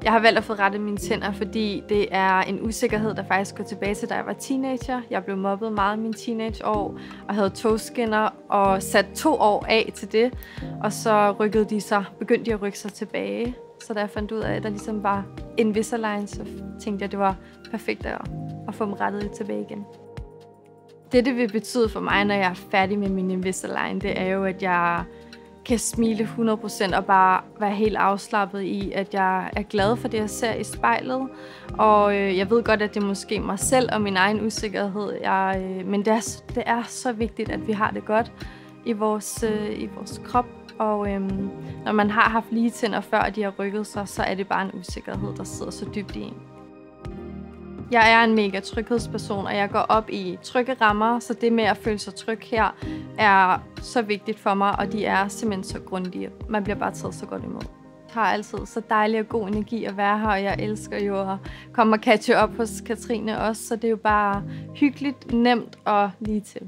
Jeg har valgt at få rettet mine tænder, fordi det er en usikkerhed, der faktisk går tilbage til, da jeg var teenager. Jeg blev mobbet meget i mine teenageår og havde togskinner og sat 2 år af til det. Og så begyndte de at rykke sig tilbage. Så da jeg fandt ud af, at der ligesom var Invisalign, så tænkte jeg, at det var perfekt at få dem rettet tilbage igen. Det vil betyde for mig, når jeg er færdig med min Invisalign, det er jo, at jeg kan smile 100% og bare være helt afslappet i, at jeg er glad for det, jeg ser i spejlet. Og jeg ved godt, at det er måske mig selv og min egen usikkerhed. Men det er så vigtigt, at vi har det godt i vores krop. Og når man har haft lige tænder før, og de har rykket sig, så er det bare en usikkerhed, der sidder så dybt i en. Jeg er en mega tryghedsperson, og jeg går op i trygge rammer, så det med at føle sig tryg her er så vigtigt for mig, og de er simpelthen så grundige. Man bliver bare taget så godt imod. Jeg har altid så dejlig og god energi at være her, og jeg elsker jo at komme og catche op hos Katrine også, så det er jo bare hyggeligt, nemt og lige til.